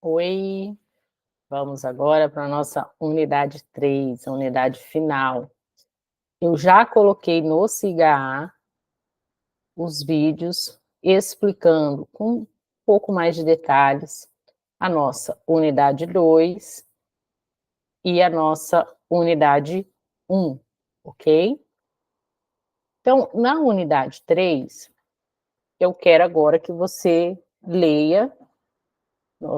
Oi, vamos agora para a nossa unidade 3, a unidade final. Eu já coloquei no SIGA os vídeos explicando com um pouco mais de detalhes a nossa unidade 2 e a nossa unidade 1, ok? Então, na unidade 3, eu quero agora que você leia,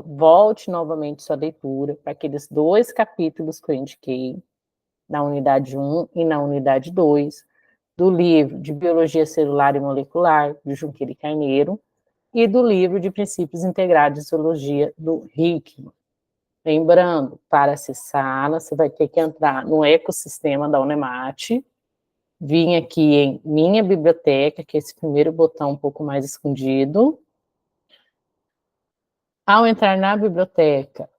volte novamente sua leitura para aqueles 2 capítulos que eu indiquei, na unidade 1 e na unidade 2, do livro de Biologia Celular e Molecular, de Junqueira e Carneiro, e do livro de Princípios Integrados de Zoologia, do Hickman. Lembrando, para acessá-la, você vai ter que entrar no ecossistema da Unemate, vir aqui em Minha Biblioteca, que é esse primeiro botão um pouco mais escondido. Ao entrar na biblioteca,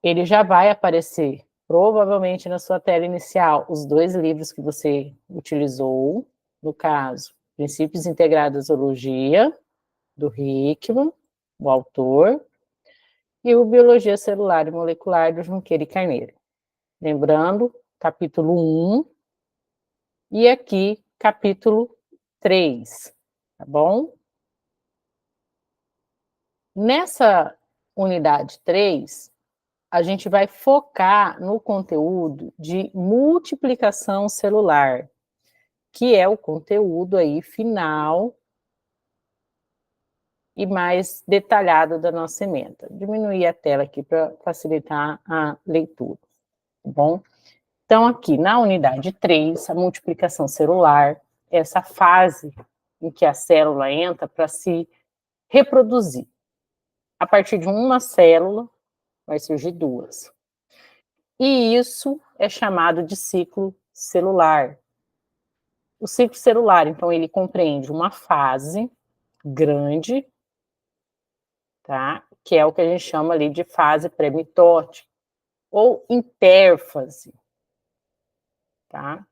ele já vai aparecer, provavelmente na sua tela inicial, os 2 livros que você utilizou, no caso, Princípios Integrados da Zoologia, do Hickman, o autor, e o Biologia Celular e Molecular, do Junqueira e Carneiro. Lembrando, capítulo 1, e aqui, capítulo 3, tá bom? Nessa unidade 3, a gente vai focar no conteúdo de multiplicação celular, que é o conteúdo aí final e mais detalhado da nossa ementa. Diminuir a tela aqui para facilitar a leitura, tá bom? Então, aqui na unidade 3, a multiplicação celular, essa fase em que a célula entra para se reproduzir. A partir de uma célula, vai surgir 2. E isso é chamado de ciclo celular. O ciclo celular, então, ele compreende uma fase grande, tá? Que é o que a gente chama ali de fase pré-mitótica, ou intérfase, tá?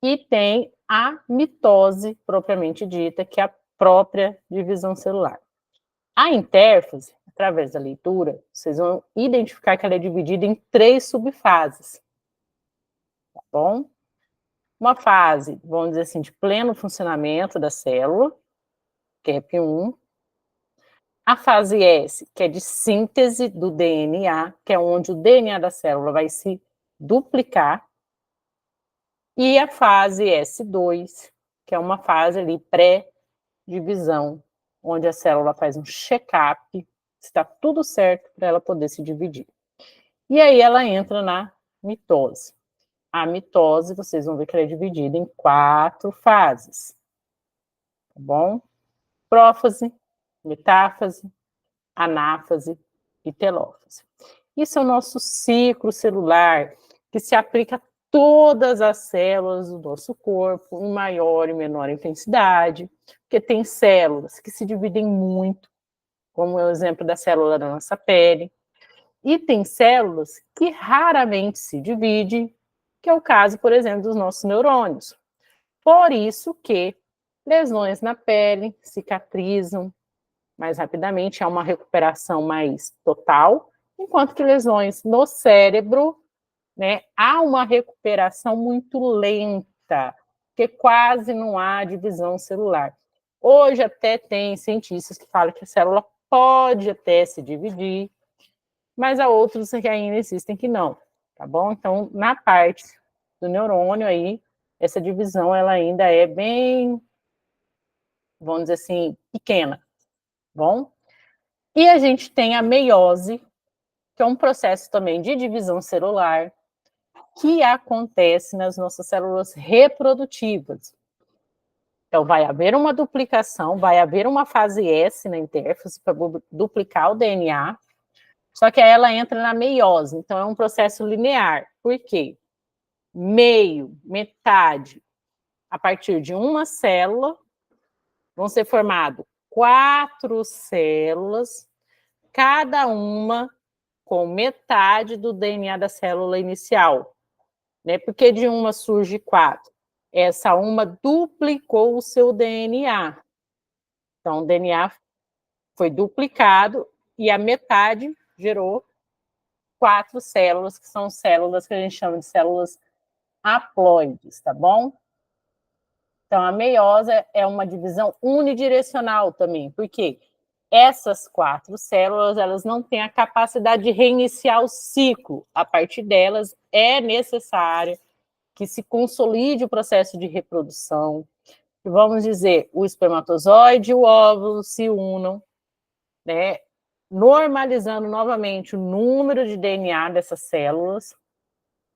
E tem a mitose propriamente dita, que é a própria divisão celular. A intérfase, através da leitura, vocês vão identificar que ela é dividida em 3 subfases, tá bom? Uma fase, vamos dizer assim, de pleno funcionamento da célula, que é P1. A fase S, que é de síntese do DNA, que é onde o DNA da célula vai se duplicar. E a fase S2, que é uma fase ali pré-divisão, onde a célula faz um check-up, se está tudo certo para ela poder se dividir. E aí ela entra na mitose. A mitose, vocês vão ver que ela é dividida em 4 fases, tá bom? Prófase, metáfase, anáfase e telófase. Isso é o nosso ciclo celular, que se aplica a todas as células do nosso corpo, em maior e menor intensidade, porque tem células que se dividem muito, como é o exemplo da célula da nossa pele, e tem células que raramente se dividem, que é o caso, por exemplo, dos nossos neurônios. Por isso que lesões na pele cicatrizam mais rapidamente, há uma recuperação mais total, enquanto que lesões no cérebro, né, há uma recuperação muito lenta, porque quase não há divisão celular. Hoje até tem cientistas que falam que a célula pode até se dividir, mas há outros que ainda insistem que não, tá bom? Então, na parte do neurônio aí, essa divisão ela ainda é bem, vamos dizer assim, pequena, bom? E a gente tem a meiose, que é um processo também de divisão celular, que acontece nas nossas células reprodutivas. Então, vai haver uma duplicação, vai haver uma fase S na intérfase para duplicar o DNA, só que aí ela entra na meiose, então é um processo linear. Por quê? Meio, metade, a partir de uma célula, vão ser formadas 4 células, cada uma com metade do DNA da célula inicial, né? Porque de uma surge 4. Essa uma duplicou o seu DNA. Então, o DNA foi duplicado e a metade gerou 4 células, que são células que a gente chama de células haploides, tá bom? Então, a meiose é uma divisão unidirecional também, porque essas 4 células, elas não têm a capacidade de reiniciar o ciclo. A partir delas, é necessário que se consolide o processo de reprodução. Vamos dizer, o espermatozoide e o óvulo se unam, né, normalizando novamente o número de DNA dessas células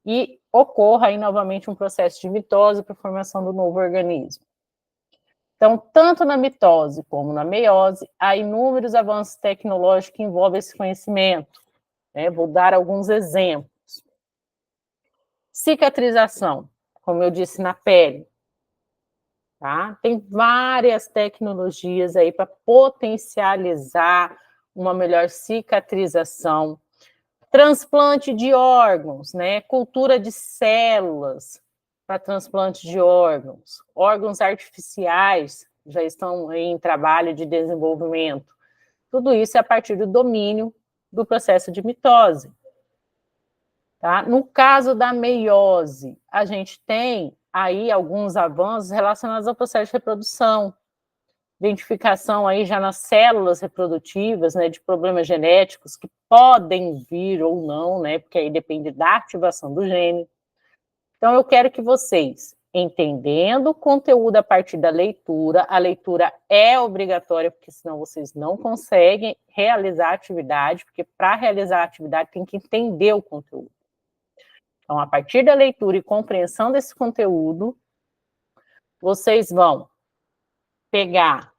e ocorra aí novamente um processo de mitose para a formação do novo organismo. Então, tanto na mitose como na meiose, há inúmeros avanços tecnológicos que envolvem esse conhecimento, né? Vou dar alguns exemplos. Cicatrização, como eu disse, na pele. Tá? Tem várias tecnologias aí para potencializar uma melhor cicatrização. Transplante de órgãos, né? Cultura de células para transplante de órgãos. Órgãos artificiais já estão em trabalho de desenvolvimento. Tudo isso é a partir do domínio do processo de mitose. Tá? No caso da meiose, a gente tem aí alguns avanços relacionados ao processo de reprodução, identificação aí já nas células reprodutivas, né, de problemas genéticos que podem vir ou não, né, porque aí depende da ativação do gene. Então, eu quero que vocês, entendendo o conteúdo a partir da leitura, a leitura é obrigatória, porque senão vocês não conseguem realizar a atividade, porque para realizar a atividade tem que entender o conteúdo. Então, a partir da leitura e compreensão desse conteúdo, vocês vão pegar,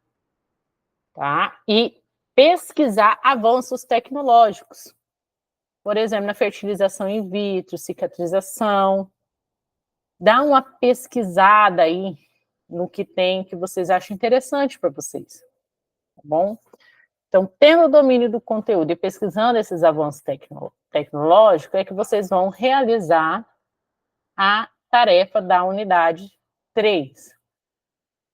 tá, e pesquisar avanços tecnológicos. Por exemplo, na fertilização in vitro, cicatrização. Dá uma pesquisada aí no que tem que vocês acham interessante para vocês, tá bom? Então, tendo o domínio do conteúdo e pesquisando esses avanços tecnológicos, é que vocês vão realizar a tarefa da unidade 3,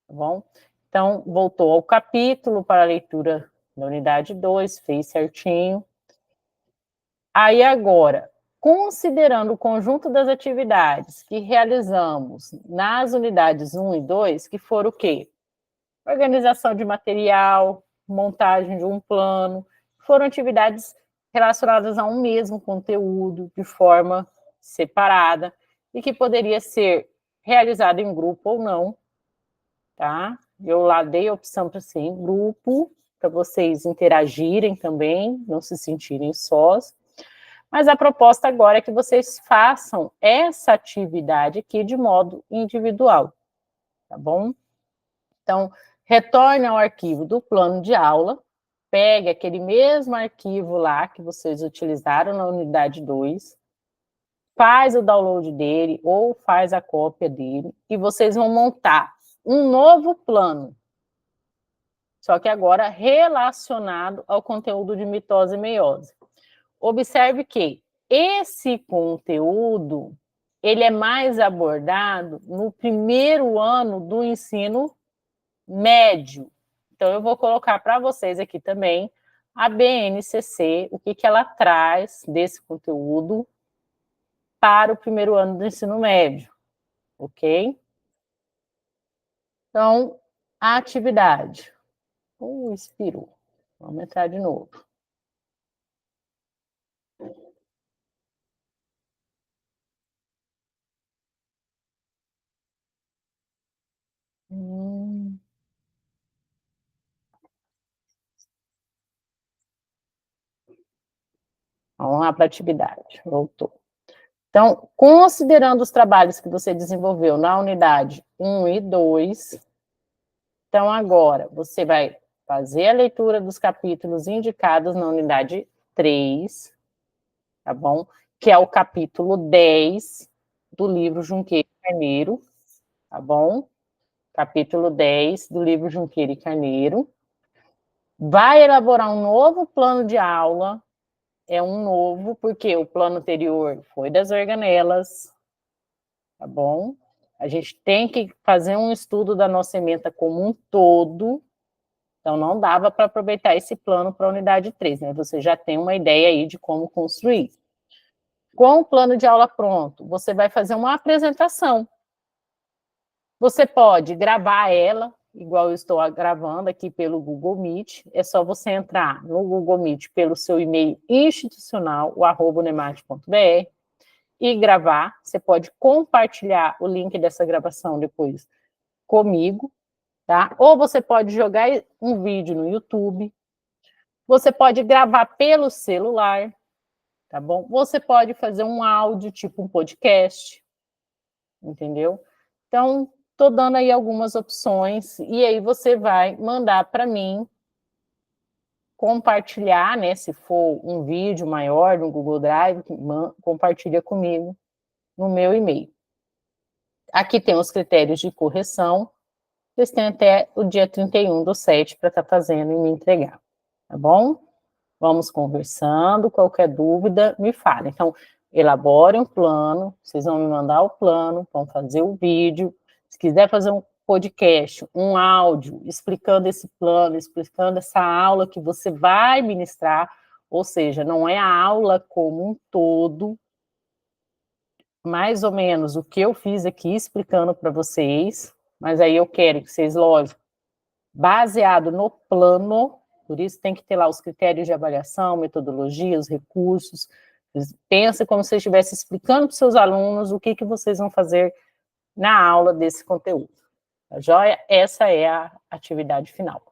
tá bom? Então, voltou ao capítulo para a leitura da unidade 2, fez certinho. Aí, agora, considerando o conjunto das atividades que realizamos nas unidades 1 e 2, que foram o quê? Organização de material, montagem de um plano, foram atividades relacionadas a um mesmo conteúdo, de forma separada, e que poderia ser realizada em grupo ou não, tá? Eu lá dei a opção para ser em grupo, para vocês interagirem também, não se sentirem sós. Mas a proposta agora é que vocês façam essa atividade aqui de modo individual, tá bom? Então, retorne ao arquivo do plano de aula, pegue aquele mesmo arquivo lá que vocês utilizaram na unidade 2, faz o download dele ou faz a cópia dele e vocês vão montar um novo plano, só que agora relacionado ao conteúdo de mitose e meiose. Observe que esse conteúdo, ele é mais abordado no primeiro ano do ensino médio. Então, eu vou colocar para vocês aqui também a BNCC, o que, que ela traz desse conteúdo para o primeiro ano do ensino médio, ok? Então, a atividade. Expirou. Vamos entrar de novo. Vamos lá para a atividade. Voltou. Então, considerando os trabalhos que você desenvolveu na unidade 1 e 2, então agora você vai fazer a leitura dos capítulos indicados na unidade 3, tá bom? Que é o capítulo 10 do livro Junqueira e Carneiro, tá bom? Capítulo 10 do livro Junqueira e Carneiro. Vai elaborar um novo plano de aula, é um novo, porque o plano anterior foi das organelas, tá bom? A gente tem que fazer um estudo da nossa ementa como um todo, Então, não dava para aproveitar esse plano para a unidade 3, né? Você já tem uma ideia aí de como construir. Com o plano de aula pronto, você vai fazer uma apresentação. Você pode gravar ela, igual eu estou gravando aqui pelo Google Meet. É só você entrar no Google Meet pelo seu e-mail institucional, o @unemate.br, e gravar. Você pode compartilhar o link dessa gravação depois comigo, tá? Ou você pode jogar um vídeo no YouTube. Você pode gravar pelo celular, tá bom? Você pode fazer um áudio, tipo um podcast, entendeu? Então, estou dando aí algumas opções, e aí você vai mandar para mim, compartilhar, né? Se for um vídeo maior no Google Drive, compartilha comigo no meu e-mail. Aqui tem os critérios de correção. Vocês têm até o dia 31/7 para estar fazendo e me entregar, tá bom? Vamos conversando, qualquer dúvida, me fale. Então, elabore um plano, vocês vão me mandar o plano, vão fazer o vídeo. Se quiser fazer um podcast, um áudio, explicando esse plano, explicando essa aula que você vai ministrar, ou seja, não é a aula como um todo, mais ou menos o que eu fiz aqui explicando para vocês, mas aí eu quero que vocês, lógico, baseado no plano, por isso tem que ter lá os critérios de avaliação, metodologia, os recursos. Pensa como se você estivesse explicando para os seus alunos o que vocês vão fazer na aula desse conteúdo. Tá joia? Essa é a atividade final.